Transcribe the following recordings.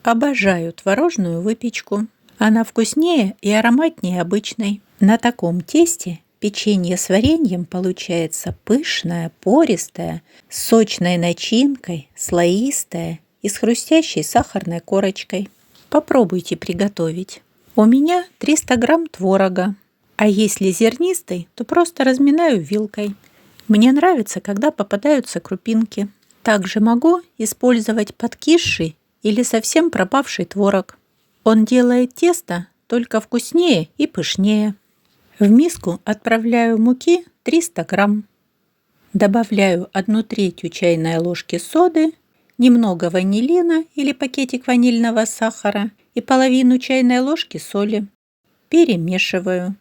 Обожаю творожную выпечку. Она вкуснее и ароматнее обычной. На таком тесте печенье с вареньем получается пышное, пористое, с сочной начинкой, слоистое и с хрустящей сахарной корочкой. Попробуйте приготовить. У меня 300 грамм творога, а если зернистый, то просто разминаю вилкой. Мне нравится, когда попадаются крупинки. Также могу использовать подкисший или совсем пропавший творог. Он делает тесто только вкуснее и пышнее. В миску отправляю муки 300 грамм. Добавляю 1/3 чайной ложки соды, немного ванилина или пакетик ванильного сахара и половину чайной ложки соли. Перемешиваю.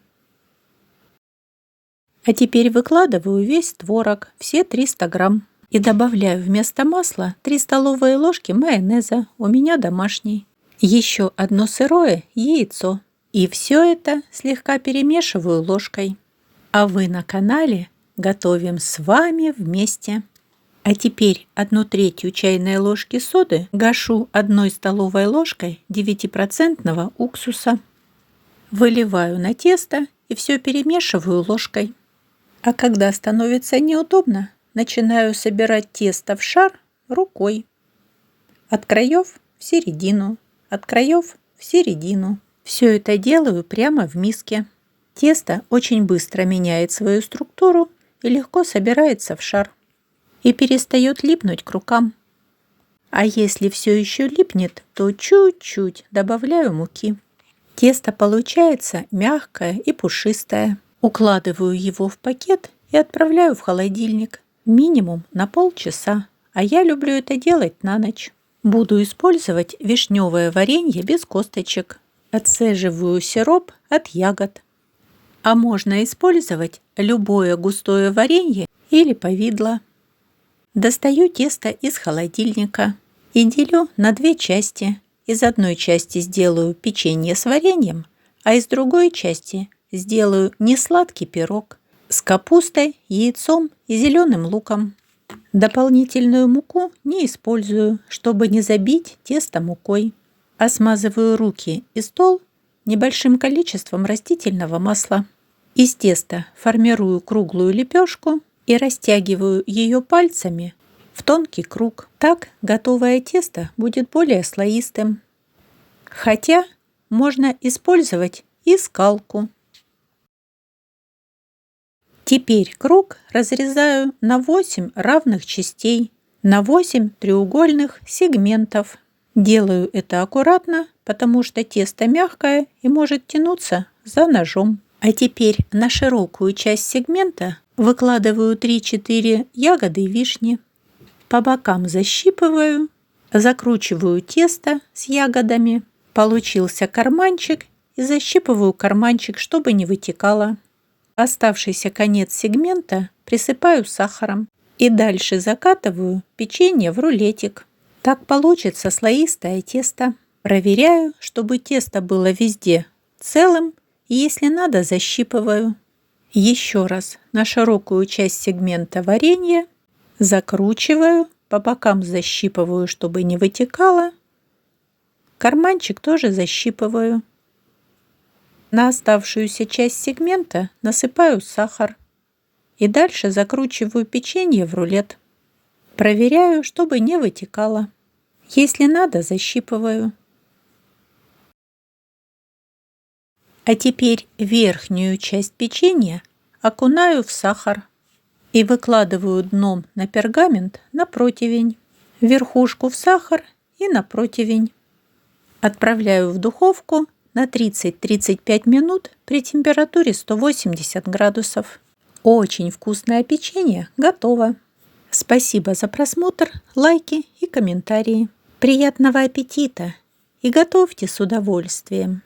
А теперь выкладываю весь творог, все 300 грамм. И добавляю вместо масла 3 столовые ложки майонеза, у меня домашний. Еще одно сырое яйцо. И все это слегка перемешиваю ложкой. А вы на канале готовим с вами вместе. А теперь 1/3 чайной ложки соды гашу 1 столовой ложкой 9% уксуса. Выливаю на тесто и все перемешиваю ложкой. А когда становится неудобно, начинаю собирать тесто в шар рукой. От краев в середину, от краев в середину. Все это делаю прямо в миске. Тесто очень быстро меняет свою структуру и легко собирается в шар. И перестает липнуть к рукам. А если все еще липнет, то чуть-чуть добавляю муки. Тесто получается мягкое и пушистое. Укладываю его в пакет и отправляю в холодильник. Минимум на полчаса, а я люблю это делать на ночь. Буду использовать вишневое варенье без косточек. Отцеживаю сироп от ягод. А можно использовать любое густое варенье или повидло. Достаю тесто из холодильника и делю на 2 части. Из одной части сделаю печенье с вареньем, а из другой части сделаю несладкий пирог с капустой, яйцом и зеленым луком. Дополнительную муку не использую, чтобы не забить тесто мукой. А смазываю руки и стол небольшим количеством растительного масла. Из теста формирую круглую лепешку и растягиваю ее пальцами в тонкий круг. Так готовое тесто будет более слоистым. Хотя можно использовать и скалку. Теперь круг разрезаю на 8 равных частей, на 8 треугольных сегментов. Делаю это аккуратно, потому что тесто мягкое и может тянуться за ножом. А теперь на широкую часть сегмента выкладываю 3-4 ягоды вишни. По бокам защипываю, закручиваю тесто с ягодами. Получился карманчик и защипываю карманчик, чтобы не вытекало. Оставшийся конец сегмента присыпаю сахаром и дальше закатываю печенье в рулетик. Так получится слоистое тесто. Проверяю, чтобы тесто было везде целым, и если надо, защипываю. Еще раз на широкую часть сегмента варенье закручиваю, по бокам защипываю, чтобы не вытекало. Карманчик тоже защипываю. На оставшуюся часть сегмента насыпаю сахар и дальше закручиваю печенье в рулет. Проверяю, чтобы не вытекало. Если надо, защипываю. А теперь верхнюю часть печенья окунаю в сахар и выкладываю дном на пергамент на противень, верхушку в сахар и на противень. Отправляю в духовку на 30-35 минут при температуре 180 градусов. Очень вкусное печенье готово. Спасибо за просмотр, лайки и комментарии. Приятного аппетита и готовьте с удовольствием.